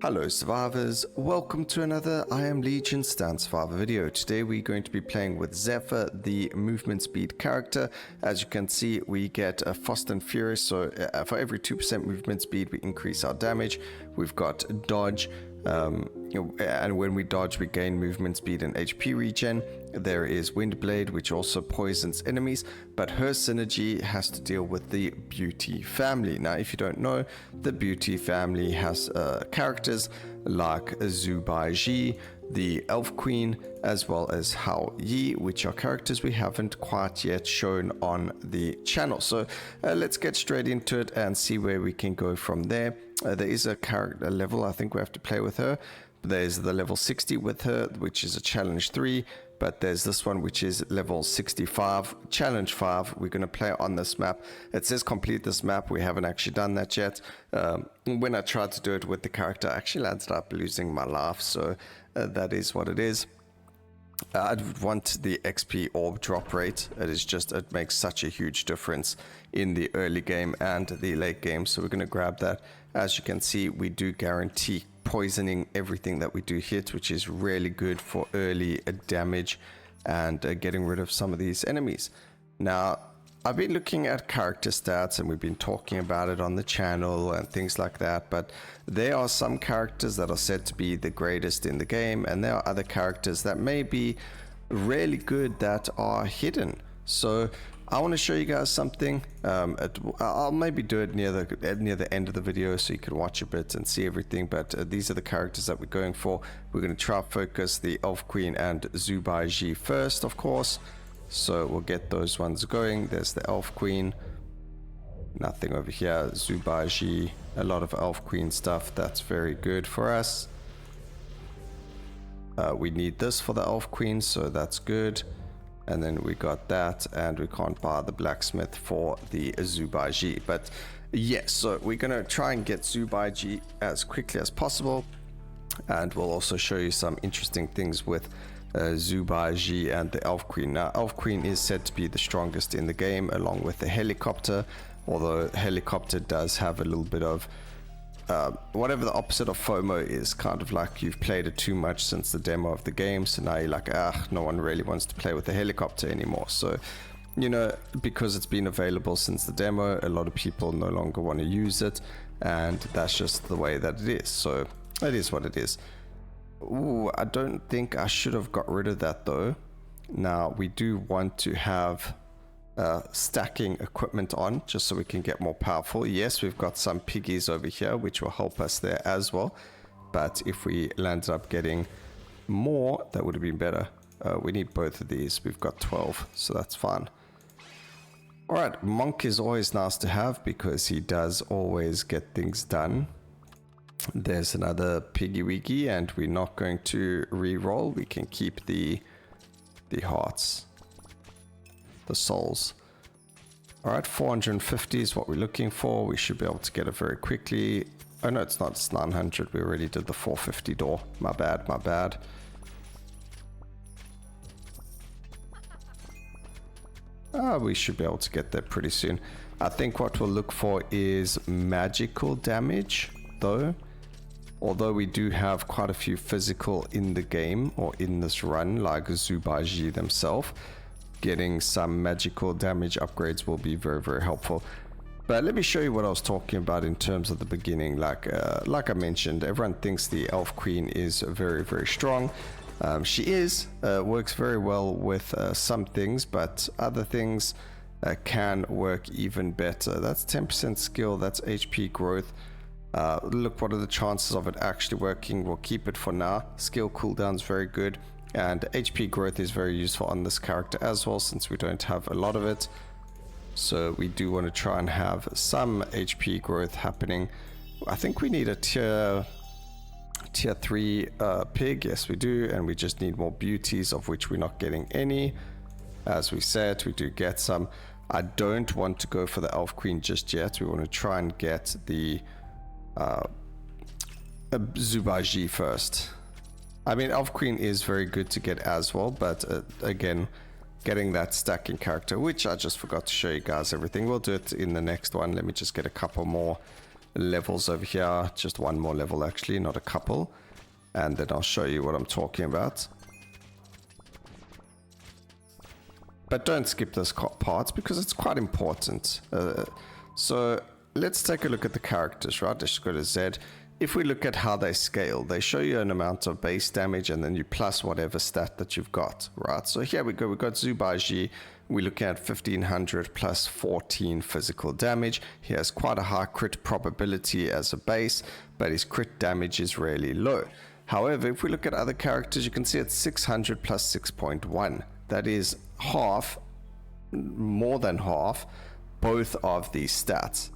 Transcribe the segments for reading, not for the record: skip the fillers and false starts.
Hello survivors, welcome to another I Am Legion Stand Survivor video. Today we're going to be playing with Zephyr, the movement speed character. As you can see, we get a Fast and Furious, so for every 2% movement speed we increase our damage. We've got dodge, and when we dodge we gain movement speed and HP regen. There is Windblade, which also poisons enemies, but her synergy has to deal with the Beauty family. Now if you don't know, the Beauty family has characters like Zubaiji, the Elf Queen, as well as Hao Yi, which are characters we haven't quite yet shown on the channel. So let's get straight into it and see where we can go from there. There is a character level I think we have to play with her. There's the level 60 with her, which is a challenge 3, but there's this one which is level 65, challenge 5. We're going to play on this map. It says complete this map. We haven't actually done that yet. When I tried to do it with the character, I actually ended up losing my life, so that is what it is. I'd want the XP orb drop rate. It makes such a huge difference in the early game and the late game, so we're going to grab that. As you can see, we do guarantee poisoning everything that we do hit, which is really good for early damage and getting rid of some of these enemies. Now I've been looking at character stats and we've been talking about it on the channel and things like that, but there are some characters that are said to be the greatest in the game, and there are other characters that may be really good that are hidden. So I want to show you guys something. I'll maybe do it near the end of the video so you can watch a bit and see everything, but these are the characters that we're going for. We're going to try focus the Elf Queen and Zubaiji first, of course. So we'll get those ones going. There's the Elf Queen. Nothing over here. Zubaiji. A lot of Elf Queen stuff. That's very good for us. We need this for the Elf Queen, so that's good. And then we got that, and we can't buy the blacksmith for the Zubaiji. But yes, so we're going to try and get Zubaiji as quickly as possible. And we'll also show you some interesting things with Zubaiji and the Elf Queen. Now, Elf Queen is said to be the strongest in the game, along with the helicopter, although helicopter does have a little bit of whatever the opposite of FOMO is, kind of like you've played it too much since the demo of the game, so now you're like, no one really wants to play with the helicopter anymore. So, you know, because it's been available since the demo, a lot of people no longer want to use it, and that's just the way that it is. So it is what it is. Ooh, I don't think I should have got rid of that though. Now we do want to have stacking equipment on, just so we can get more powerful. Yes, we've got some piggies over here which will help us there as well, but if we landed up getting more, that would have been better. We need both of these. We've got 12, so that's fine. Alright, Monk is always nice to have because he does always get things done. There's another piggy wiggy, and we're not going to re-roll. We can keep the hearts, the souls. Alright, 450 is what we're looking for. We should be able to get it very quickly. Oh no, it's not, it's 900. We already did the 450 door. My bad, my bad. We should be able to get there pretty soon. I think what we'll look for is magical damage though. Although we do have quite a few physical in the game or in this run, like Zubaiji themselves, getting some magical damage upgrades will be very, very helpful. But let me show you what I was talking about in terms of the beginning. Like I mentioned, everyone thinks the Elf Queen is very, very strong. She is, works very well with some things, but other things can work even better. That's 10% skill, that's HP growth. Look, what are the chances of it actually working? We'll keep it for now. Skill cooldown is very good, and HP growth is very useful on this character as well, since we don't have a lot of it. So we do want to try and have some HP growth happening. I think we need a tier 3 pig. Yes we do, and we just need more beauties, of which we're not getting any. As we said, we do get some. I don't want to go for the Elf Queen just yet. We want to try and get the Zubaiji first. I mean, Elf Queen is very good to get as well, but again, getting that stacking character, which I just forgot to show you guys everything. We'll do it in the next one. Let me just get a couple more levels over here. Just one more level actually, not a couple. And then I'll show you what I'm talking about. But don't skip this part because it's quite important. So let's take a look at the characters, right? Let's go to Z. If we look at how they scale, they show you an amount of base damage and then you plus whatever stat that you've got, right? So here we go. We've got Zubaji. We're looking at 1500 plus 14 physical damage. He has quite a high crit probability as a base, but his crit damage is really low. However, if we look at other characters, you can see it's 600 plus 6.1. That is half, more than half, both of these stats.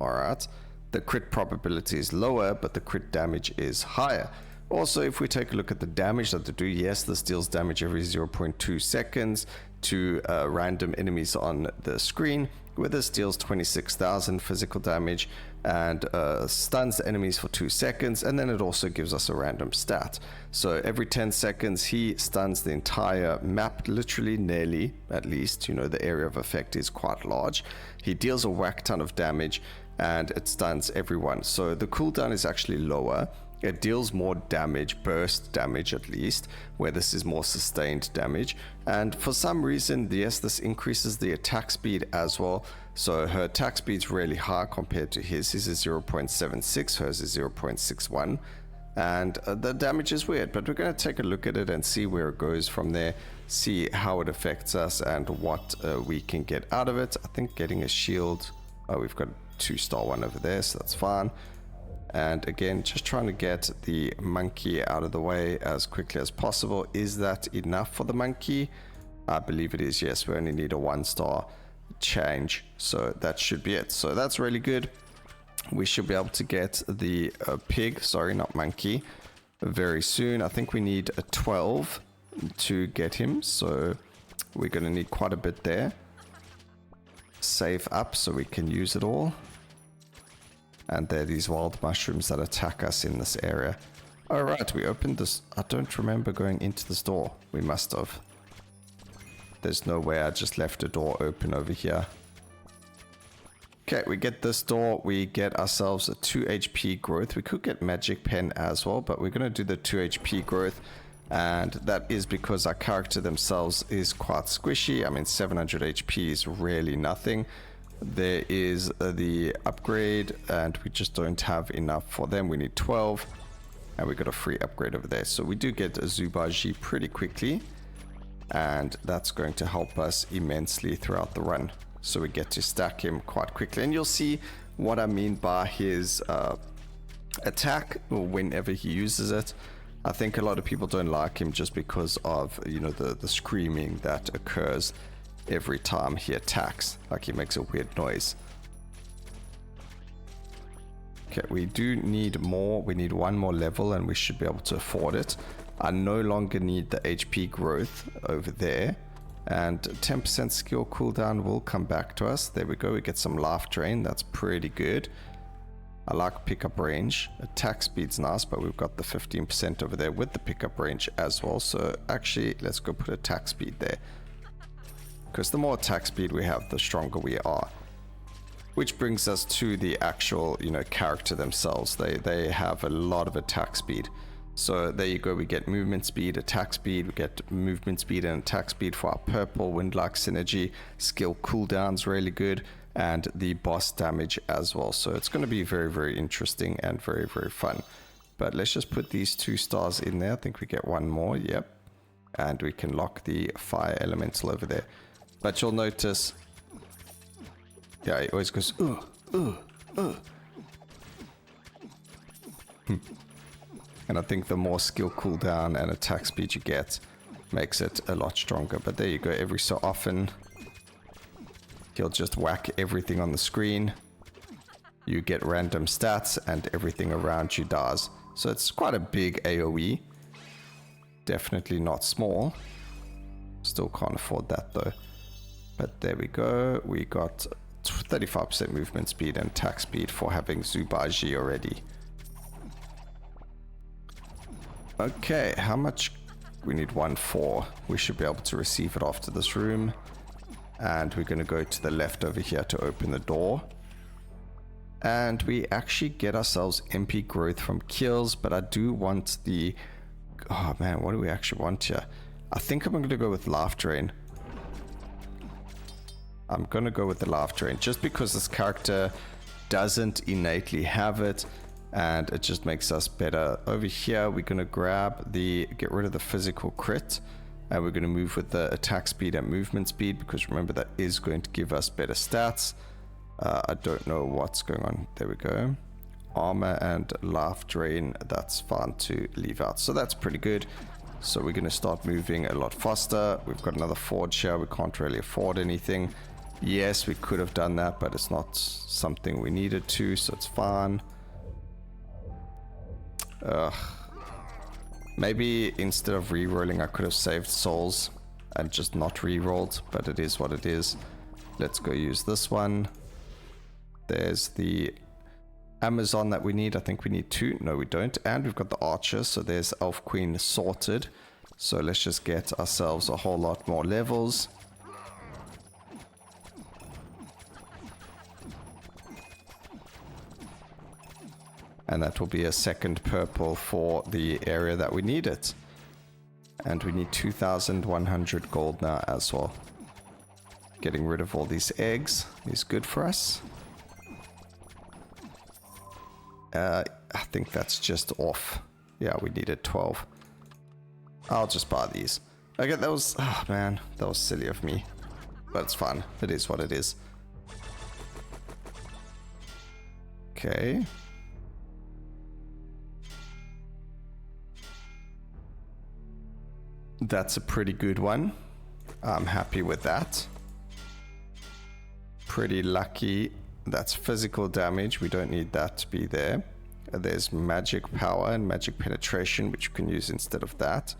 Alright, the crit probability is lower, but the crit damage is higher. Also, if we take a look at the damage that they do, yes, this deals damage every 0.2 seconds to random enemies on the screen, where this deals 26,000 physical damage and stuns the enemies for 2 seconds, and then it also gives us a random stat. So every 10 seconds he stuns the entire map, literally, nearly, at least, you know, the area of effect is quite large. He deals a whack ton of damage and it stuns everyone. So the cooldown is actually lower. It deals more damage, burst damage at least, where this is more sustained damage. And for some reason, yes, this increases the attack speed as well. So her attack speed is really high compared to his. His is 0.76, hers is 0.61. And the damage is weird, but we're going to take a look at it and see where it goes from there, see how it affects us and what we can get out of it. I think getting a shield, oh, we've got a 2-star one over there, so that's fine. And again, just trying to get the monkey out of the way as quickly as possible. Is that enough for the monkey? I believe it is, yes. We only need a 1-star change, so that should be it. So that's really good. We should be able to get the pig, sorry, not monkey, very soon. I think we need a 12 to get him, so we're going to need quite a bit there. Save up so we can use it all. And there are these wild mushrooms that attack us in this area. Alright, we opened this. I don't remember going into this door. We must have. There's no way I just left a door open over here. Okay, we get this door. We get ourselves a 2 HP growth. We could get magic pen as well, but we're going to do the 2 HP growth. And that is because our character themselves is quite squishy. I mean, 700 HP is really nothing. There is the upgrade and we just don't have enough for them. We need 12 and we got a free upgrade over there. So we do get a Zubaji pretty quickly and that's going to help us immensely throughout the run. So we get to stack him quite quickly and you'll see what I mean by his attack whenever he uses it. I think a lot of people don't like him just because of, you know, the screaming that occurs every time he attacks. Like he makes a weird noise. Okay, we do need more. We need one more level and we should be able to afford it. I no longer need the HP growth over there. And 10% skill cooldown will come back to us. There we go. We get some life drain. That's pretty good. I like pickup range. Attack speed's nice, but we've got the 15% over there with the pickup range as well. So actually, let's go put attack speed there. Because the more attack speed we have, the stronger we are. Which brings us to the actual, you know, character themselves. They have a lot of attack speed. So there you go, we get movement speed, attack speed, we get movement speed and attack speed for our purple Windlike synergy. Skill cooldown's really good, and the boss damage as well. So it's going to be very, very interesting and very, very fun. But let's just put these 2 stars in there. I think we get one more, yep. And we can lock the fire elemental over there. But you'll notice, yeah, it always goes, And I think the more skill cooldown and attack speed you get, makes it a lot stronger. But there you go, every so often, he'll just whack everything on the screen. You get random stats and everything around you dies. So it's quite a big AoE. Definitely not small. Still can't afford that though. But there we go. We got 35% movement speed and attack speed for having Zubaji already. Okay, how much? We need 1-4. We should be able to receive it after this room. And we're going to go to the left over here to open the door. And we actually get ourselves MP growth from kills, but I do want the... Oh man, what do we actually want here? I think I'm going to go with Laugh Drain. I'm going to go with the Laugh Drain just because this character doesn't innately have it, and it just makes us better. Over here, we're going to get rid of the physical crit, and we're going to move with the attack speed and movement speed, because remember, that is going to give us better stats. I don't know what's going on. There we go. Armor and Laugh Drain, that's fine to leave out. So that's pretty good. So we're going to start moving a lot faster. We've got another forge here. We can't really afford anything. Yes, we could have done that, but it's not something we needed to, so it's fine. Maybe instead of re-rolling, I could have saved souls and just not re-rolled, but it is what it is. Let's go use this one. There's the Amazon that we need. I think we need 2. No, we don't. And we've got the Archer, so there's Elf Queen sorted. So let's just get ourselves a whole lot more levels. And that will be a second purple for the area that we need it. And we need 2,100 gold now as well. Getting rid of all these eggs is good for us. I think that's just off. Yeah, we needed 12. I'll just buy these. Okay, that was... Oh man, that was silly of me. But it's fun. It is what it is. Okay. That's a pretty good one. I'm happy with that. Pretty lucky. That's physical damage. We don't need that to be there. There's magic power and magic penetration, which you can use instead of that.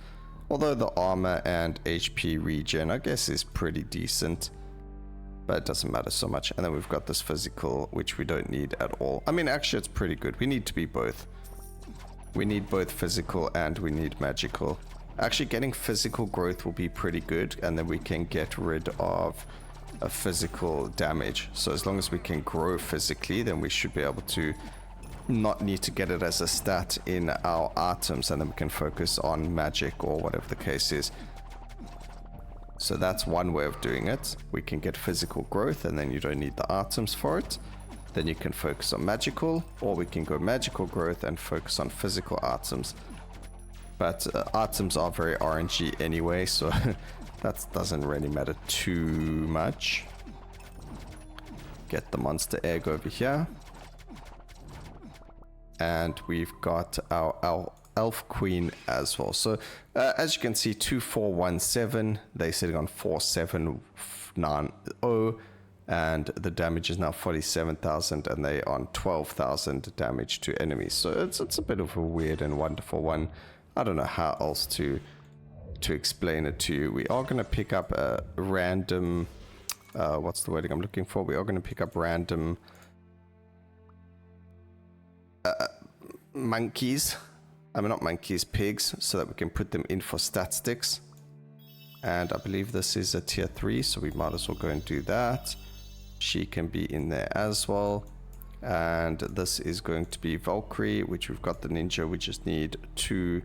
Although the armor and HP regen, I guess, is pretty decent. But it doesn't matter so much. And then we've got this physical, which we don't need at all. I mean, actually, it's pretty good. We need to be both. We need both physical and we need magical. Actually, getting physical growth will be pretty good. And then we can get rid of a physical damage. So as long as we can grow physically, then we should be able to not need to get it as a stat in our items, and then we can focus on magic or whatever the case is. So that's one way of doing it. We can get physical growth and then you don't need the items for it. Then you can focus on magical, or we can go magical growth and focus on physical items. But items are very RNG anyway, so that doesn't really matter too much. Get the monster egg over here. And we've got our Elf Queen as well. So as you can see, 2417, they're sitting on 4790, and the damage is now 47,000, and they on 12,000 damage to enemies. So it's a bit of a weird and wonderful one. I don't know how else to explain it to you. We are going to pick up a random, what's the wording I'm looking for? We are going to pick up random monkeys. I mean, not monkeys, pigs, so that we can put them in for stat sticks. And I believe this is a tier 3, so we might as well go and do that. She can be in there as well. And this is going to be Valkyrie, which we've got the ninja. We just need 2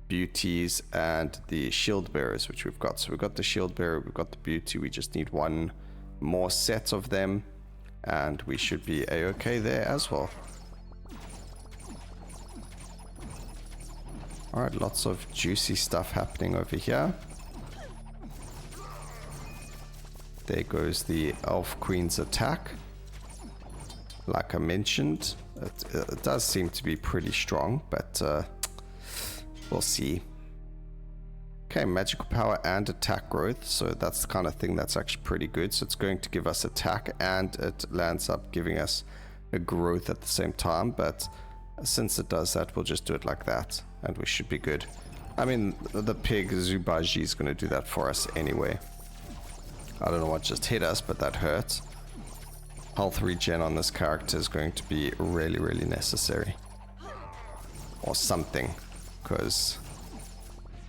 beauties and the shield bearers, which we've got. So we've got the shield bearer, we've got the beauty. We just need 1 more set of them, and we should be a-okay there as well. Alright, lots of juicy stuff happening over here. There goes the Elf Queen's attack. Like I mentioned, it does seem to be pretty strong, but we'll see. Okay, magical power and attack growth, so that's the kind of thing that's actually pretty good. So it's going to give us attack, and it lands up giving us a growth at the same time, but since it does that, we'll just do it like that, and we should be good. I mean, the pig Zubaji is going to do that for us anyway. I don't know what just hit us, but that hurts. Health regen on this character is going to be really, really necessary. Or something, because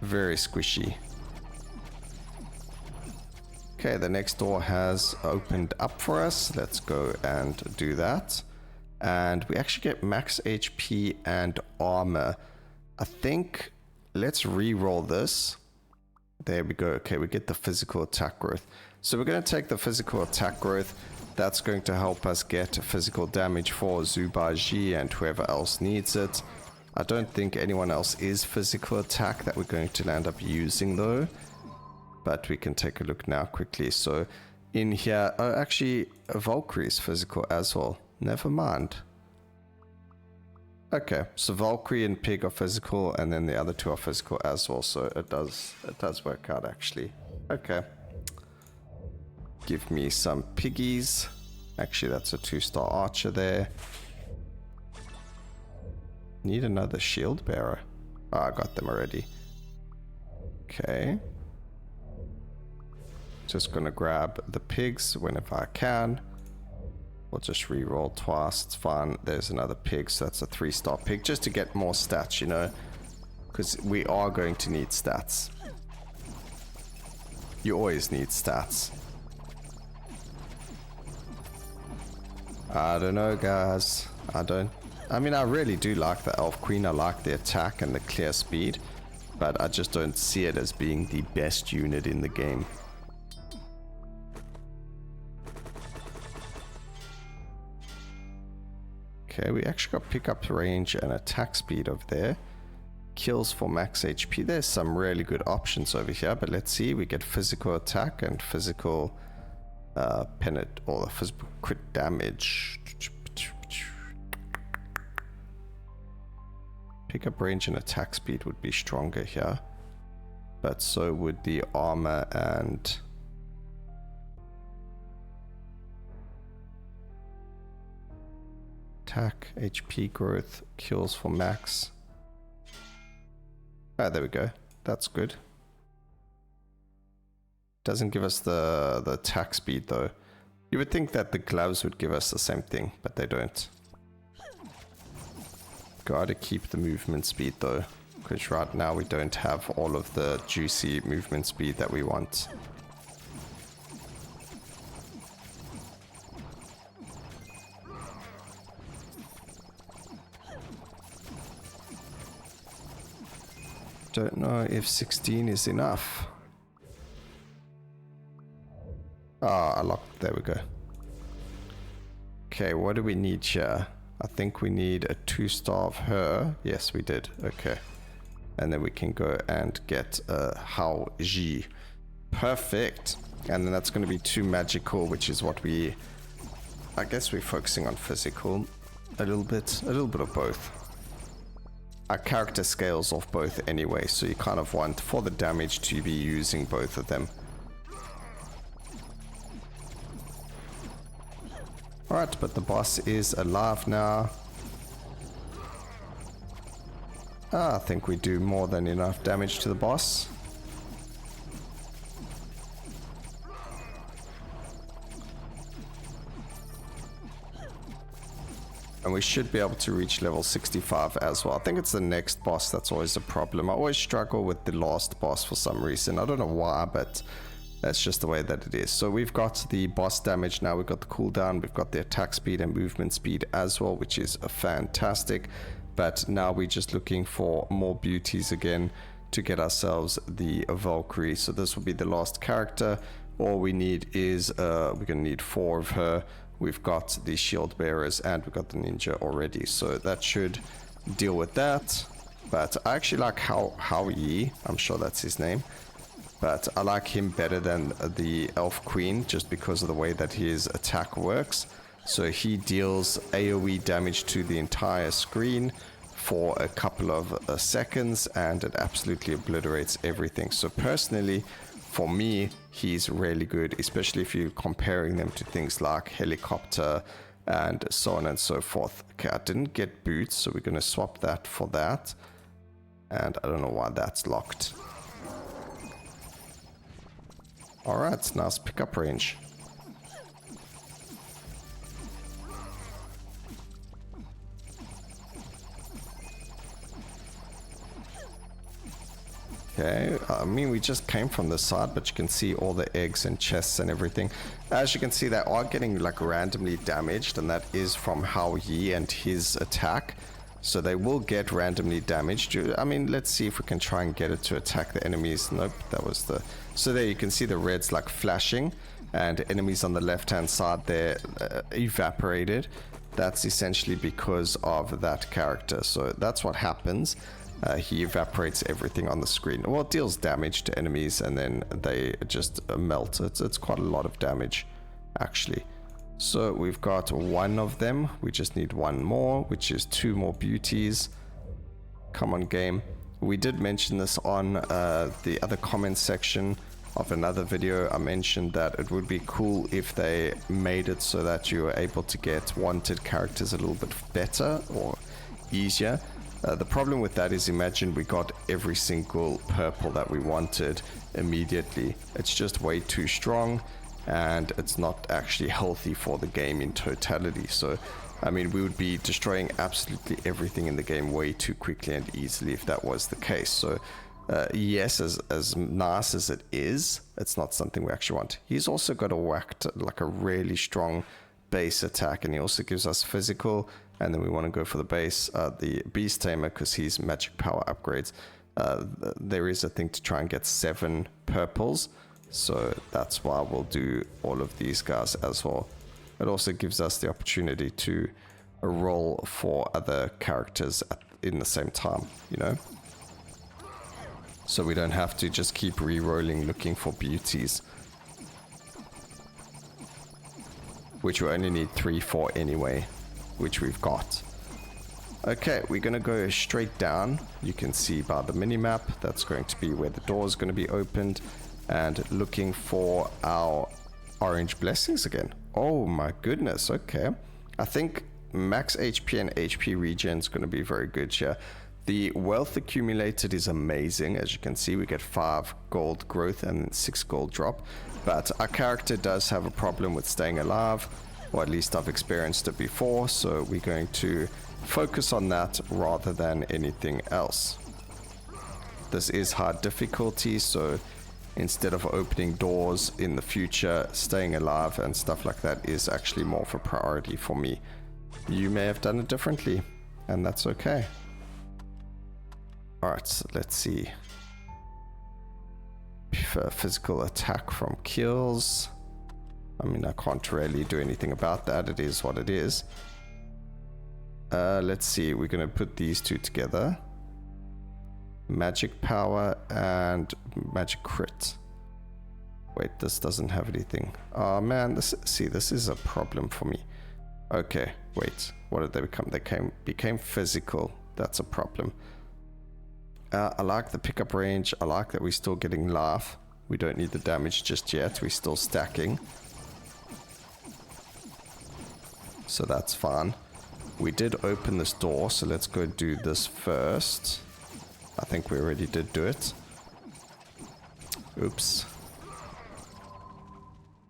very squishy. Okay, the next door has opened up for us. Let's go and do that. And we actually get max HP and armor. I think, let's re-roll this. There we go. Okay, we get the physical attack growth. So we're going to take the physical attack growth. That's going to help us get physical damage for Zubaji and whoever else needs it. I don't think anyone else is physical attack that we're going to end up using though. But we can take a look now quickly. So in here, oh, actually, Valkyrie is physical as well. Never mind. Okay, so Valkyrie and Pig are physical, and then the other two are physical as well. So it does work out actually. Okay. Give me some piggies. Actually, that's a 2-star archer there. Need another shield bearer. Oh, I got them already. Okay. Just gonna grab the pigs whenever I can. We'll just re-roll twice, it's fine. There's another pig, so that's a 3-star pig, just to get more stats, you know, because we are going to need stats. You always need stats. I don't know, guys. I mean, I really do like the Elf Queen. I like the attack and the clear speed, but I just don't see it as being the best unit in the game. Okay, we actually got pickup range and attack speed over there. Kills for max HP. There's some really good options over here, but let's see. We get physical attack and physical penet, or the physical crit damage. Pickup range and attack speed would be stronger here, but so would the armor and attack, HP growth, kills for max. Ah, there we go. That's good. Doesn't give us the attack speed though. You would think that the gloves would give us the same thing, but they don't. Gotta keep the movement speed though, because right now we don't have all of the juicy movement speed that we want. Don't know if 16 is enough. Ah, I locked, there we go. Okay, what do we need here? I think we need a 2-star of her. Yes, we did. Okay. And then we can go and get a Hao Ji. Perfect. And then that's going to be 2 magical, which is what we... I guess we're focusing on physical a little bit of both. Our character scales off both anyway, so you kind of want, for the damage, to be using both of them. Alright, but the boss is alive now. I think we do more than enough damage to the boss. And we should be able to reach level 65 as well. I think it's the next boss that's always a problem. I always struggle with the last boss for some reason. I don't know why, but that's just the way that it is. So we've got the boss damage now, we've got the cooldown, we've got the attack speed and movement speed as well, which is fantastic. But now we're just looking for more beauties again to get ourselves the Valkyrie. So this will be the last character. All we need is, we're going to need 4 of her. We've got the shield bearers and we've got the ninja already. So that should deal with that. But I actually like Hao Yi, I'm sure that's his name. But I like him better than the Elf Queen just because of the way that his attack works. So he deals AoE damage to the entire screen for a couple of seconds and it absolutely obliterates everything. So personally, for me, he's really good, especially if you're comparing them to things like Helicopter and so on and so forth. Okay, I didn't get boots, so we're going to swap that for that. And I don't know why that's locked. Alright, nice pickup range. Okay, I mean, we just came from the side, but you can see all the eggs and chests and everything. As you can see, they are getting like randomly damaged, and that is from Hao Yi and his attack. So they will get randomly damaged. I mean, let's see if we can try and get it to attack the enemies. Nope, that was the... So there you can see the reds like flashing, and enemies on the left-hand side there evaporated. That's essentially because of that character. So that's what happens. He evaporates everything on the screen. Well, it deals damage to enemies and then they just melt. It's quite a lot of damage, actually. So we've got one of them. We just need one more, which is 2 more beauties. Come on, game. We did mention this on the other comments section of another video. I mentioned that it would be cool if they made it so that you were able to get wanted characters a little bit better or easier. The problem with that is, imagine we got every single purple that we wanted immediately. It's just way too strong, and it's not actually healthy for the game in totality. So, I mean, we would be destroying absolutely everything in the game way too quickly and easily if that was the case. So, yes, as nice as it is, it's not something we actually want. He's also got a whacked, like a really strong base attack, and he also gives us physical. And then we want to go for the base, the Beast Tamer, because he's magic power upgrades. There is a thing to try and get 7 purples, so that's why we'll do all of these guys as well. It also gives us the opportunity to roll for other characters in the same time, you know? So we don't have to just keep re-rolling looking for beauties, which we only need 3 for anyway, which we've got. Okay, we're going to go straight down. You can see by the minimap, that's going to be where the door is going to be opened, and looking for our orange blessings again. Oh my goodness, okay. I think max HP and HP regen is going to be very good here. The wealth accumulated is amazing. As you can see, we get 5 gold growth and 6 gold drop, but our character does have a problem with staying alive. Or at least I've experienced it before, so we're going to focus on that rather than anything else. This is hard difficulty, so instead of opening doors in the future, staying alive and stuff like that is actually more of a priority for me. You may have done it differently, and that's okay. Alright, so let's see. Physical attack from kills. I mean, I can't really do anything about that. It is what it is. Let's see. We're going to put these 2 together. Magic power and magic crit. Wait, this doesn't have anything. Oh man, this is a problem for me. Okay, wait. What did they become? They became physical. That's a problem. I like the pickup range. I like that we're still getting life. We don't need the damage just yet. We're still stacking. So that's fine. We did open this door, so let's go do this first. I think we already did do it. Oops.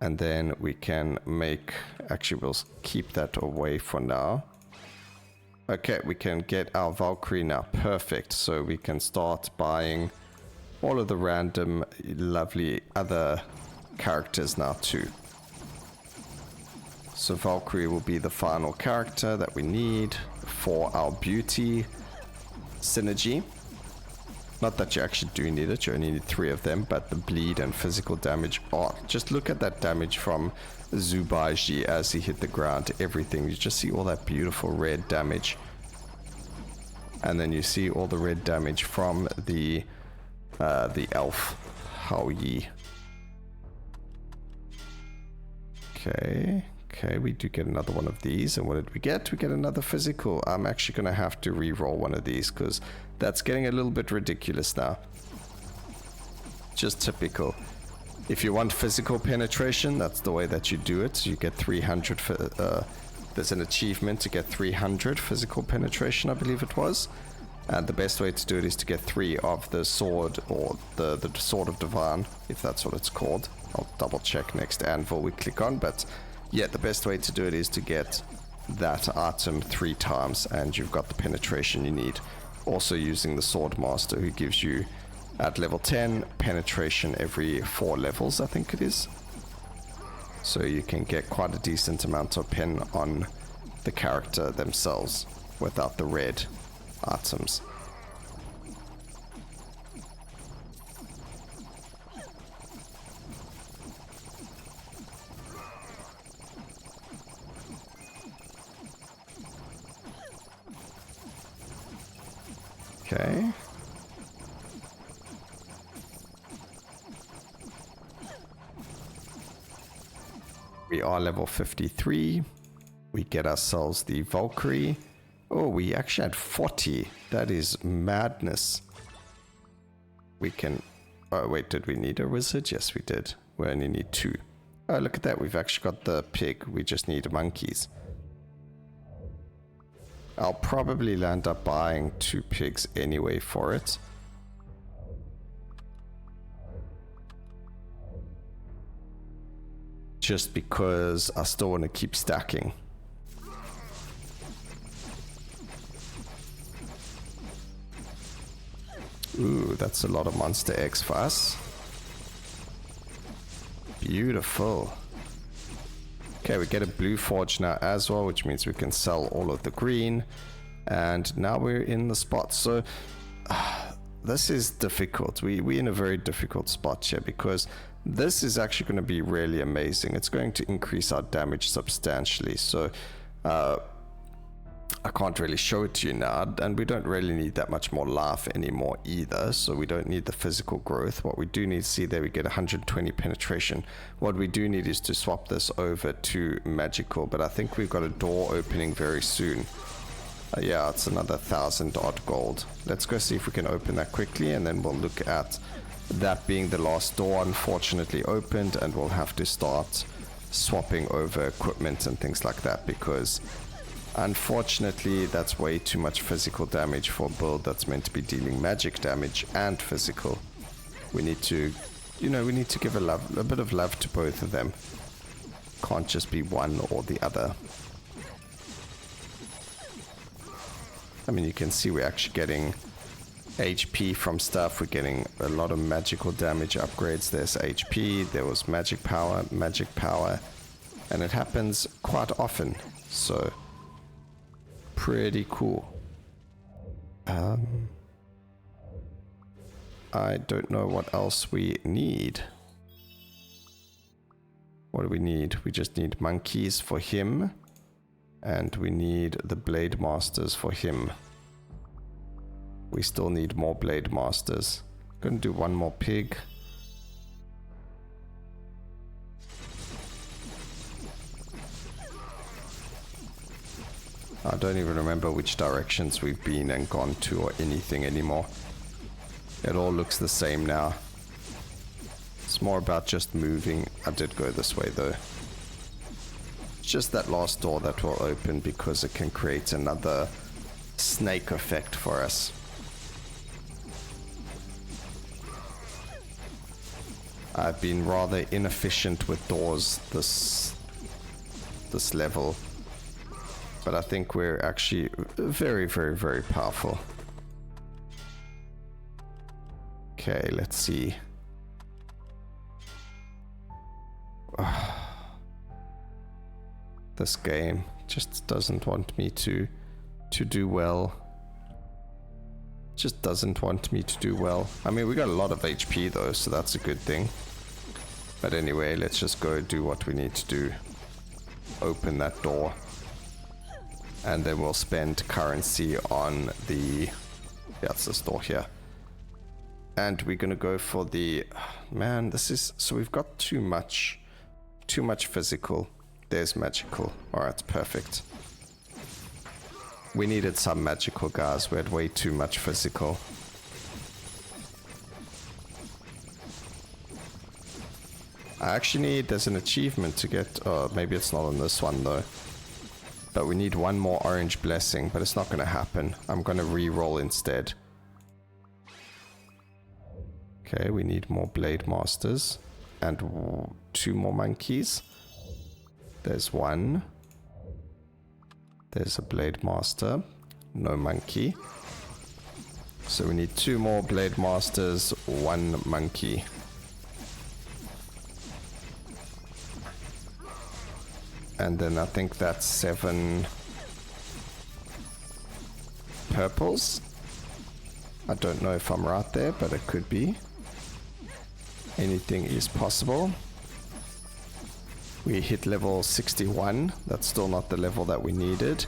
And then we can make... Actually, we'll keep that away for now. Okay, we can get our Valkyrie now. Perfect. So we can start buying all of the random, lovely other characters now too. So Valkyrie will be the final character that we need for our beauty synergy. Not that you actually do need it, you only need 3 of them, but the bleed and physical damage. Oh, just look at that damage from Zubaiji as he hit the ground, everything. You just see all that beautiful red damage. And then you see all the red damage from the elf, Hao Yi. Okay, we do get another one of these. And what did we get? We get another physical. I'm actually going to have to re-roll one of these because that's getting a little bit ridiculous now. Just typical. If you want physical penetration, that's the way that you do it. You get 300. There's an achievement to get 300 physical penetration, I believe it was. And the best way to do it is to get 3 of the sword, or the sword of divine, if that's what it's called. I'll double check next anvil we click on, but yeah, the best way to do it is to get that item 3 times and you've got the penetration you need. Also using the sword master, who gives you At level 10, penetration every 4 levels, I think it is. So you can get quite a decent amount of pen on the character themselves without the red items. Okay. We are level 53. We get ourselves the Valkyrie. Oh, we actually had 40. That is madness. We can... Oh, wait, did we need a wizard? Yes, we did. We only need 2. Oh, look at that. We've actually got the pig. We just need monkeys. I'll probably land up buying 2 pigs anyway for it. Just because I still want to keep stacking. Ooh, that's a lot of monster eggs for us. Beautiful. Okay, we get a blue forge now as well, which means we can sell all of the green. And now we're in the spot. So this is difficult. We're in a very difficult spot here because this is actually going to be really amazing. It's going to increase our damage substantially. So I can't really show it to you now, and we don't really need that much more life anymore either, so we don't need the physical growth. What we do need to see there, we get 120 penetration. What we do need is to swap this over to magical, but I think we've got a door opening very soon. Yeah, it's another 1,000 odd gold. Let's go see if we can open that quickly, and then we'll look at that being the last door unfortunately opened, and we'll have to start swapping over equipment and things like that, because unfortunately that's way too much physical damage for a build that's meant to be dealing magic damage and physical. We need to, you know, we need to give a bit of love to both of them. Can't just be one or the other. I mean, you can see we're actually getting HP from stuff. We're getting a lot of magical damage upgrades. There's HP, there was magic power, and it happens quite often. So pretty cool. I don't know what else we need. What do we need? We just need monkeys for him, and we need the blade masters for him. We still need more blade masters. Gonna do one more pig. I don't even remember which directions we've been and gone to or anything anymore. It all looks the same now. It's more about just moving. I did go this way though. It's just that last door that will open because it can create another snake effect for us. I've been rather inefficient with doors this level. But I think we're actually very, very, very powerful. Okay, let's see. This game just doesn't want me to do well. Just doesn't want me to do well. I mean, we got a lot of HP though, so that's a good thing. But anyway, let's just go do what we need to do. Open that door. And then we'll spend currency on the... Yeah, it's this door here. And we're gonna go for the... Man, this is... So we've got too much physical. There's magical. Alright, perfect. We needed some magical, guys. We had way too much physical. I actually need... There's an achievement to get... Oh, maybe it's not on this one, though. But we need one more orange blessing, but it's not going to happen. I'm going to re-roll instead. Okay, we need more blade masters. And 2 more monkeys. There's 1. There's a blade master. No monkey. So we need 2 more Blade Masters, 1 Monkey. And then I think that's 7 purples. I don't know if I'm right there, but it could be. Anything is possible. We hit level 61. That's still not the level that we needed.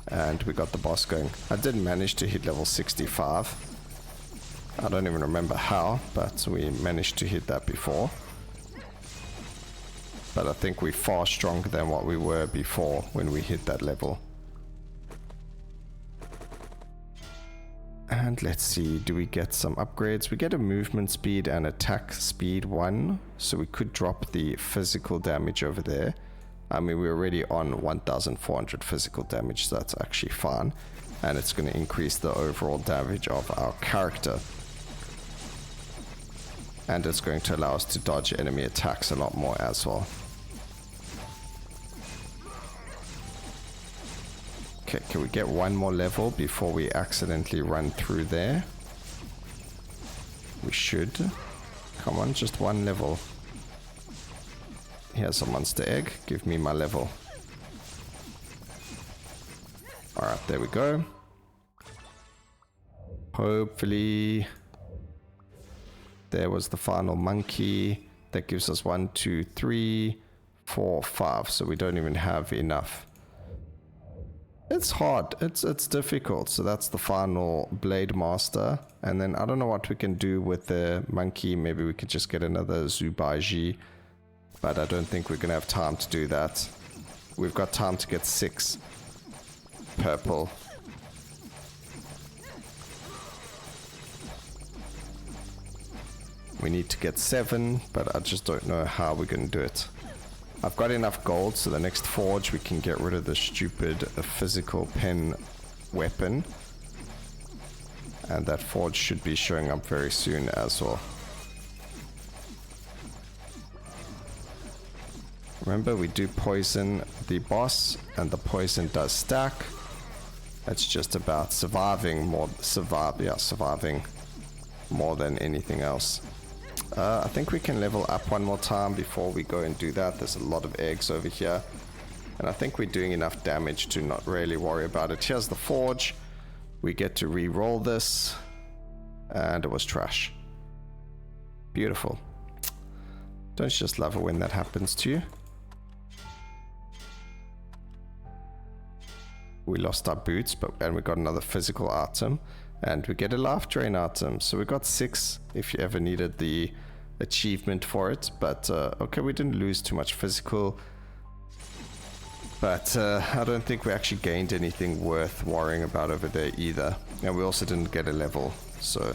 And we got the boss going. I did manage to hit level 65. I don't even remember how, but we managed to hit that before. But I think we're far stronger than what we were before when we hit that level. And let's see, do we get some upgrades? We get a movement speed and attack speed 1, so we could drop the physical damage over there. I mean, we're already on 1400 physical damage, so that's actually fine. And it's going to increase the overall damage of our character. And it's going to allow us to dodge enemy attacks a lot more as well. Okay, can we get 1 more level before we accidentally run through there? We should. Come on, just 1 level. Here's a monster egg. Give me my level. Alright, there we go. Hopefully... There was the final monkey. That gives us 1, 2, 3, 4, 5. So we don't even have enough. It's hard. It's difficult. So that's the final Blade Master. And then I don't know what we can do with the monkey. Maybe we could just get another Zubaiji. But I don't think we're going to have time to do that. We've got time to get 6 purple. We need to get 7, but I just don't know how we're going to do it. I've got enough gold, so the next forge we can get rid of the stupid physical pen weapon. And that forge should be showing up very soon as well. Remember, we do poison the boss, and the poison does stack. It's just about surviving more than anything else. I think we can level up 1 more time before we go and do that. There's a lot of eggs over here. And I think we're doing enough damage to not really worry about it. Here's the forge. We get to re-roll this. And it was trash. Beautiful. Don't you just love it when that happens to you? We lost our boots, and we got another physical item. And we get a life drain item. So we got 6 if you ever needed the achievement for it. But okay, we didn't lose too much physical. But I don't think we actually gained anything worth worrying about over there either. And we also didn't get a level. So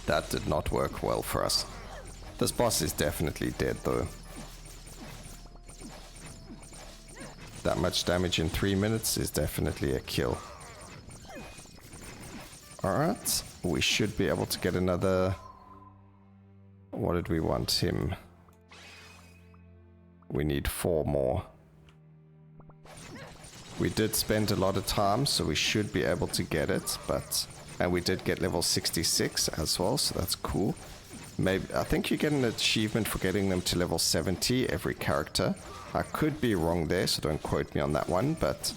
that did not work well for us. This boss is definitely dead though. That much damage in 3 minutes is definitely a kill. Alright, we should be able to get another... What did we want him? We need 4 more. We did spend a lot of time, so we should be able to get it, but... And we did get level 66 as well, so that's cool. Maybe I think you get an achievement for getting them to level 70, every character. I could be wrong there, so don't quote me on that one, but...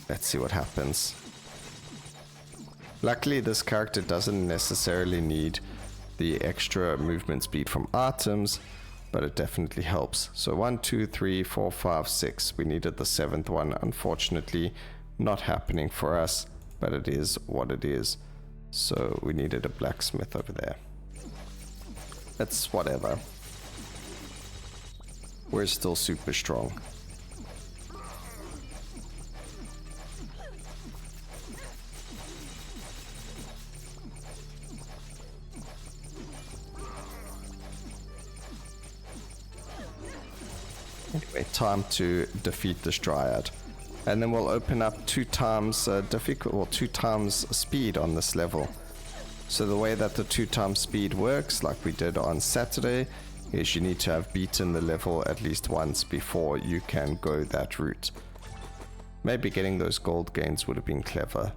Let's see what happens. Luckily, this character doesn't necessarily need the extra movement speed from items, but it definitely helps. So 1, 2, 3, 4, 5, 6. We needed the 7th one. Unfortunately, not happening for us, but it is what it is. So we needed a blacksmith over there. It's whatever. We're still super strong. Anyway, time to defeat this dryad. And then we'll open up 2 times 2 times speed on this level. So the way that the 2 times speed works, like we did on Saturday, is you need to have beaten the level at least once before you can go that route. Maybe getting those gold gains would have been clever.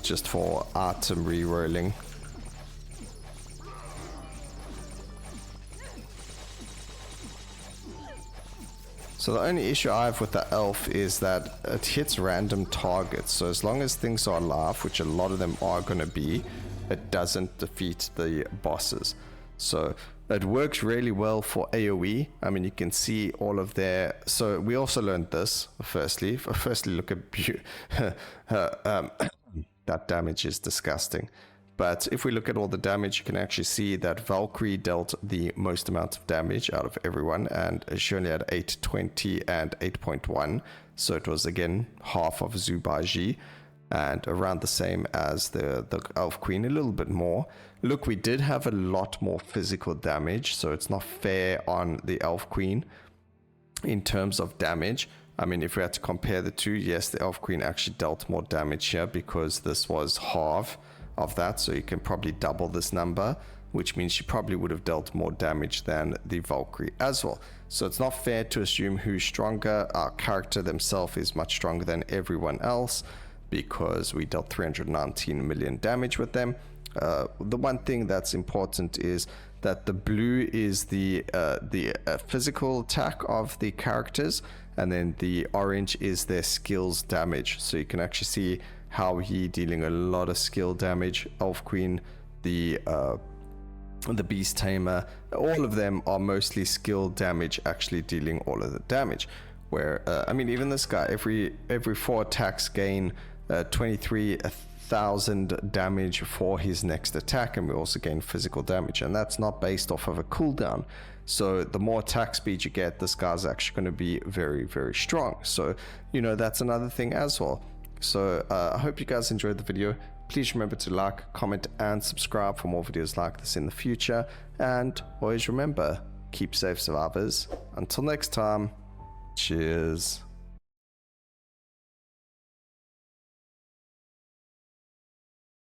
just for item re-rolling. So the only issue I have with the elf is that it hits random targets. So as long as things are alive, which a lot of them are going to be, it doesn't defeat the bosses. So it works really well for AoE. I mean, you can see all of their... So we also learned this, firstly. Firstly, look at... that damage is disgusting. But if we look at all the damage, you can actually see that Valkyrie dealt the most amount of damage out of everyone, and she only had 820 and 8.1. So it was, again, half of Zubaji, and around the same as the Elf Queen, a little bit more. Look, we did have a lot more physical damage, so it's not fair on the Elf Queen in terms of damage. I mean, if we had to compare the two, yes, the Elf Queen actually dealt more damage here because this was half of that, so you can probably double this number, which means she probably would have dealt more damage than the Valkyrie as well. So it's not fair to assume who's stronger. Our character themselves is much stronger than everyone else because we dealt 319 million damage with them. The one thing that's important is that the blue is the physical attack of the characters, and then the orange is their skills damage. So you can actually see how he dealing a lot of skill damage. Elf Queen, the Beast Tamer, all of them are mostly skill damage, actually dealing all of the damage. Where I mean, even this guy, every 4 attacks gain 23,000 damage for his next attack, and we also gain physical damage, and that's not based off of a cooldown. So the more attack speed you get, this guy's actually going to be very, very strong. So, you know, that's another thing as well. So I hope you guys enjoyed the video. Please remember to like, comment, and subscribe for more videos like this in the future. And always remember, keep safe, survivors. Until next time, cheers.